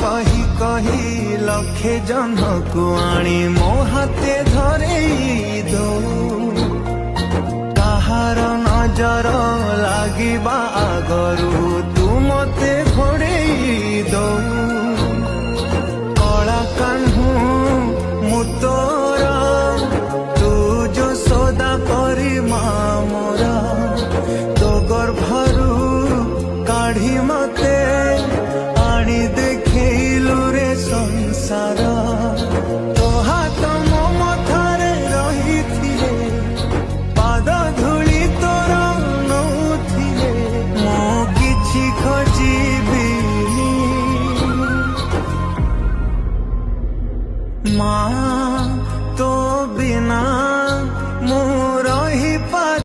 कही कही लक्षे जन को आनी मो हाथे धरेई दो कहार नजर लागिबा आगरू तू मते घोड़ेई दो कला कान्हू मु तोर तू जो सौदा करी मोरा तो गर्भरू काढ़ी मते आनी देखैलु रे संसार तो हाथ मो मथारे रही पाद धूली तोर नौथिले मो किछि खोजिबी माँ।